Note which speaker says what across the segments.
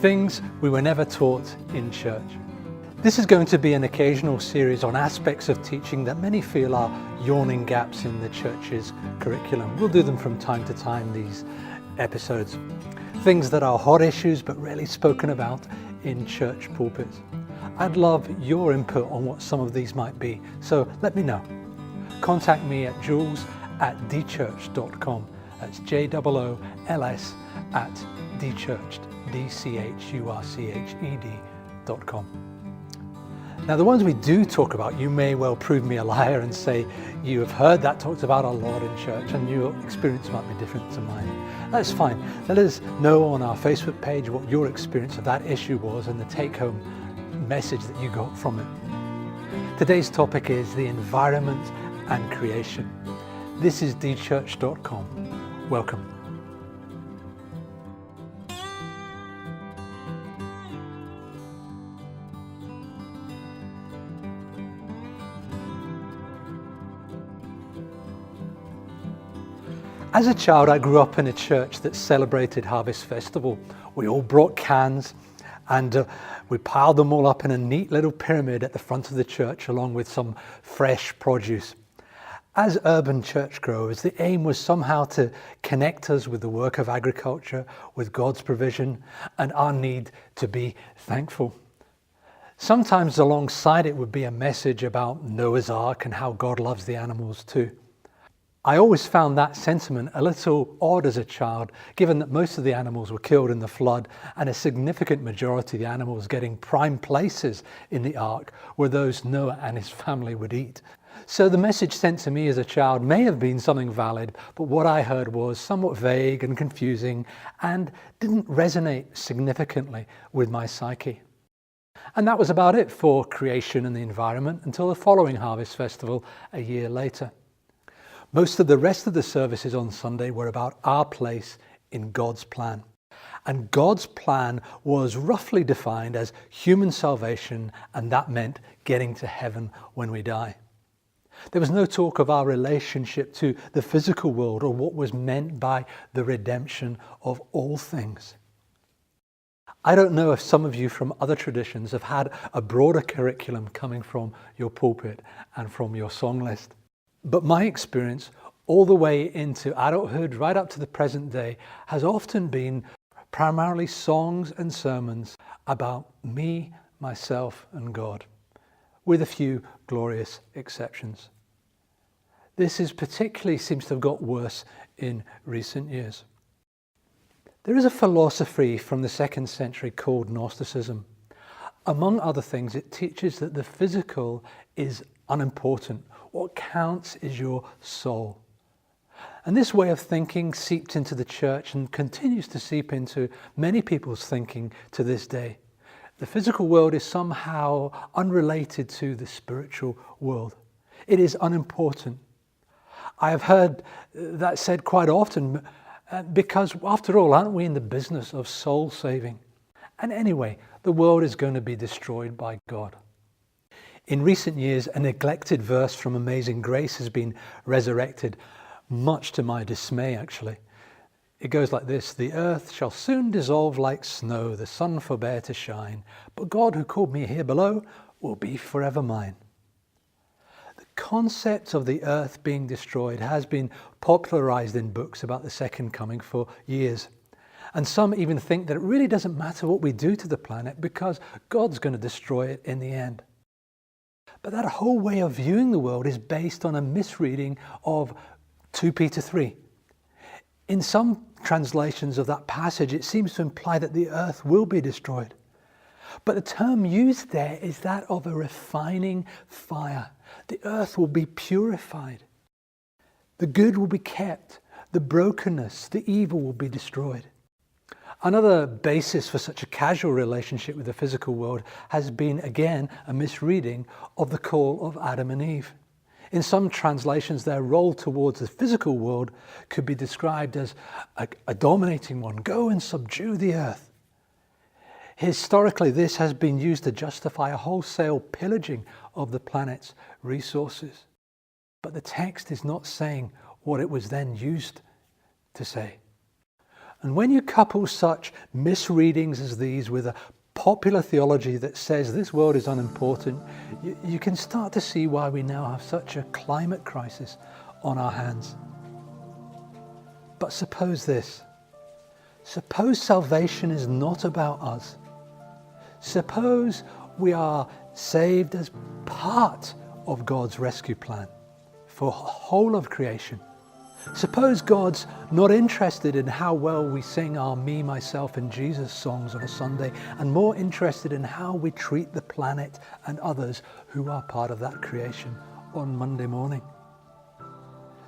Speaker 1: Things we were never taught in church. This is going to be an occasional series on aspects of teaching that many feel are yawning gaps in the church's curriculum. We'll do them from time to time, these episodes. Things that are hot issues but rarely spoken about in church pulpits. I'd love your input on what some of these might be, so let me know. Contact me at jules@dchurched.com. That's JOOLS at Dechurched, DCHURCHED.com. Now, the ones we do talk about, you may well prove me a liar and say you have heard that talked about a lot in church and your experience might be different to mine. That's fine. Let us know on our Facebook page what your experience of that issue was and the take-home message that you got from it. Today's topic is the environment and creation. This is Dchurched.com. Welcome. As a child, I grew up in a church that celebrated Harvest Festival. We all brought cans and we piled them all up in a neat little pyramid at the front of the church along with some fresh produce. As urban churchgoers, the aim was somehow to connect us with the work of agriculture, with God's provision, and our need to be thankful. Sometimes alongside it would be a message about Noah's Ark and how God loves the animals too. I always found that sentiment a little odd as a child, given that most of the animals were killed in the flood and a significant majority of the animals getting prime places in the ark were those Noah and his family would eat. So the message sent to me as a child may have been something valid, but what I heard was somewhat vague and confusing and didn't resonate significantly with my psyche. And that was about it for creation and the environment until the following Harvest Festival a year later. Most of the rest of the services on Sunday were about our place in God's plan. And God's plan was roughly defined as human salvation, and that meant getting to heaven when we die. There was no talk of our relationship to the physical world or what was meant by the redemption of all things. I don't know if some of you from other traditions have had a broader curriculum coming from your pulpit and from your song list. But my experience all the way into adulthood, right up to the present day, has often been primarily songs and sermons about me, myself, and God, with a few glorious exceptions. This particularly seems to have got worse in recent years. There is a philosophy from the 2nd century called Gnosticism. Among other things, it teaches that the physical is unimportant. What counts is your soul. And this way of thinking seeped into the church and continues to seep into many people's thinking to this day. The physical world is somehow unrelated to the spiritual world. It is unimportant. I have heard that said quite often because, after all, aren't we in the business of soul saving? And anyway, the world is going to be destroyed by God. In recent years, a neglected verse from Amazing Grace has been resurrected, much to my dismay, actually. It goes like this: "The earth shall soon dissolve like snow, the sun forbear to shine, but God who called me here below will be forever mine." The concept of the earth being destroyed has been popularized in books about the second coming for years. And some even think that it really doesn't matter what we do to the planet because God's going to destroy it in the end. But that whole way of viewing the world is based on a misreading of 2 Peter 3. In some translations of that passage, it seems to imply that the earth will be destroyed. But the term used there is that of a refining fire. The earth will be purified. The good will be kept. The brokenness, the evil will be destroyed. Another basis for such a casual relationship with the physical world has been, again, a misreading of the call of Adam and Eve. In some translations, their role towards the physical world could be described as a dominating one. Go and subdue the earth. Historically, this has been used to justify a wholesale pillaging of the planet's resources. But the text is not saying what it was then used to say. And when you couple such misreadings as these with a popular theology that says this world is unimportant, you can start to see why we now have such a climate crisis on our hands. But suppose this. Suppose salvation is not about us. Suppose we are saved as part of God's rescue plan for the whole of creation. Suppose God's not interested in how well we sing our Me, Myself and Jesus songs on a Sunday, and more interested in how we treat the planet and others who are part of that creation on Monday morning.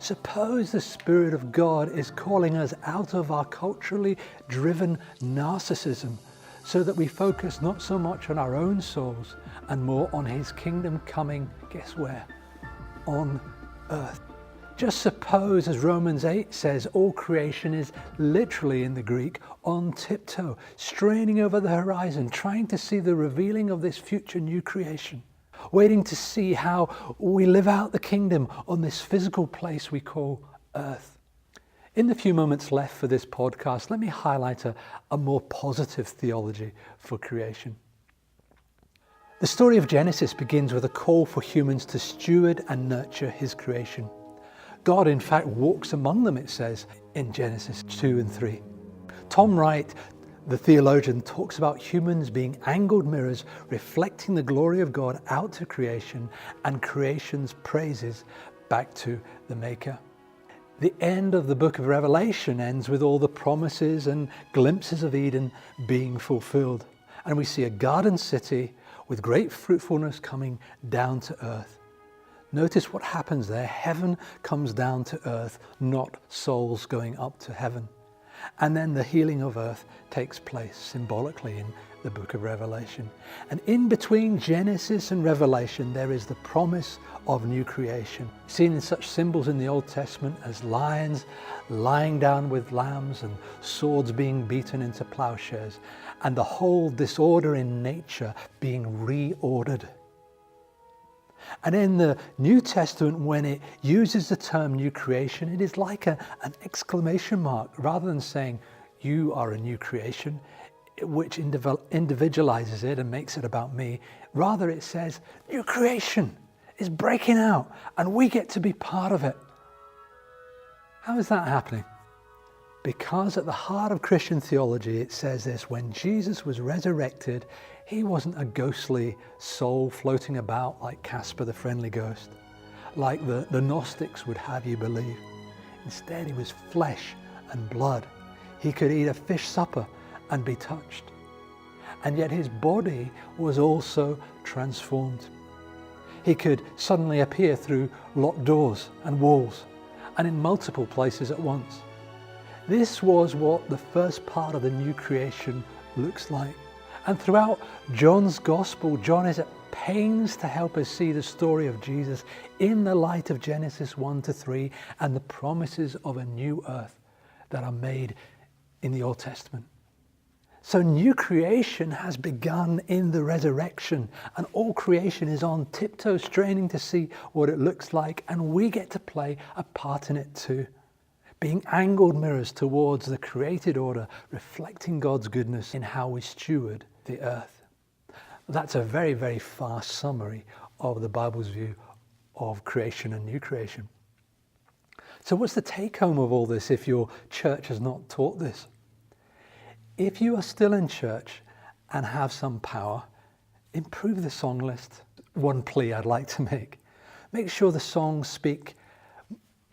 Speaker 1: Suppose the Spirit of God is calling us out of our culturally driven narcissism so that we focus not so much on our own souls and more on His kingdom coming, guess where? On earth. Just suppose, as Romans 8 says, all creation is literally, in the Greek, on tiptoe, straining over the horizon, trying to see the revealing of this future new creation, waiting to see how we live out the kingdom on this physical place we call earth. In the few moments left for this podcast, let me highlight a more positive theology for creation. The story of Genesis begins with a call for humans to steward and nurture His creation. God, in fact, walks among them, it says in Genesis 2 and 3. Tom Wright, the theologian, talks about humans being angled mirrors reflecting the glory of God out to creation and creation's praises back to the Maker. The end of the book of Revelation ends with all the promises and glimpses of Eden being fulfilled. And we see a garden city with great fruitfulness coming down to earth. Notice what happens there. Heaven comes down to earth, not souls going up to heaven. And then the healing of earth takes place symbolically in the book of Revelation. And in between Genesis and Revelation, there is the promise of new creation, seen in such symbols in the Old Testament as lions lying down with lambs and swords being beaten into plowshares, and the whole disorder in nature being reordered. And in the New Testament, when it uses the term new creation, it is like an exclamation mark. Rather than saying, you are a new creation, which individualizes it and makes it about me, rather it says, new creation is breaking out and we get to be part of it. How is that happening? Because at the heart of Christian theology, it says this: when Jesus was resurrected, He wasn't a ghostly soul floating about like Casper the Friendly Ghost, like the Gnostics would have you believe. Instead, He was flesh and blood. He could eat a fish supper and be touched. And yet His body was also transformed. He could suddenly appear through locked doors and walls and in multiple places at once. This was what the first part of the new creation looks like. And throughout John's Gospel, John is at pains to help us see the story of Jesus in the light of Genesis 1 to 3 and the promises of a new earth that are made in the Old Testament. So new creation has begun in the resurrection, and all creation is on tiptoe straining to see what it looks like, and we get to play a part in it too, being angled mirrors towards the created order, reflecting God's goodness in how we steward the earth. That's a very, very fast summary of the Bible's view of creation and new creation. So what's the take home of all this if your church has not taught this? If you are still in church and have some power, improve the song list. One plea I'd like to make sure the songs speak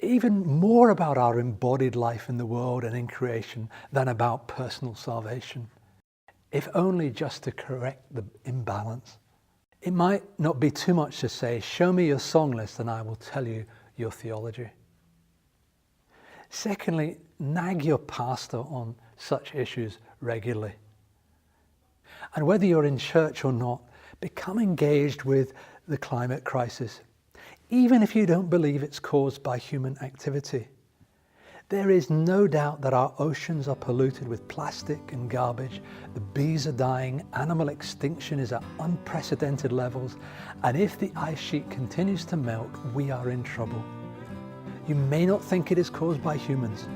Speaker 1: even more about our embodied life in the world and in creation than about personal salvation, if only just to correct the imbalance. It might not be too much to say, show me your song list and I will tell you your theology. Secondly, nag your pastor on such issues regularly. And whether you're in church or not, become engaged with the climate crisis, even if you don't believe it's caused by human activity. There is no doubt that our oceans are polluted with plastic and garbage, the bees are dying, animal extinction is at unprecedented levels, and if the ice sheet continues to melt, we are in trouble. You may not think it is caused by humans,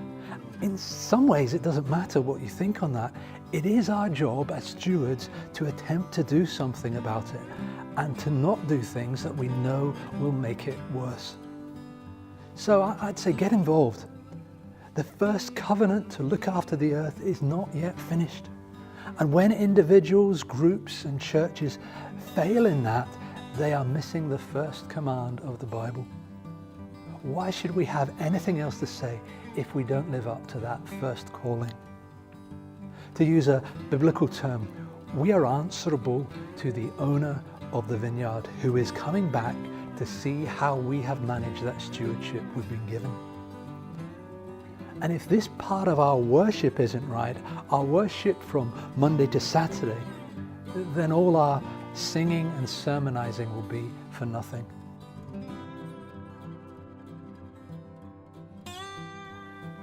Speaker 1: in some ways, it doesn't matter what you think on that. It is our job as stewards to attempt to do something about it and to not do things that we know will make it worse. So I'd say get involved. The first covenant to look after the earth is not yet finished. And when individuals, groups, and churches fail in that, they are missing the first command of the Bible. Why should we have anything else to say if we don't live up to that first calling? To use a biblical term, we are answerable to the owner of the vineyard who is coming back to see how we have managed that stewardship we've been given. And if this part of our worship isn't right, our worship from Monday to Saturday, then all our singing and sermonizing will be for nothing.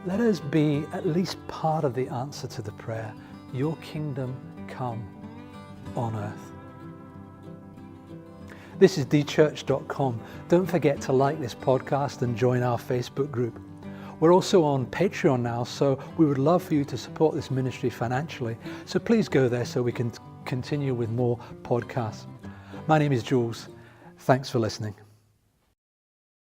Speaker 1: Let us be at least part of the answer to the prayer, your kingdom come on earth. This is Dchurched.com. Don't forget to like this podcast and join our Facebook group. We're also on Patreon now, so we would love for you to support this ministry financially. So please go there so we can continue with more podcasts. My name is Jules. Thanks for listening.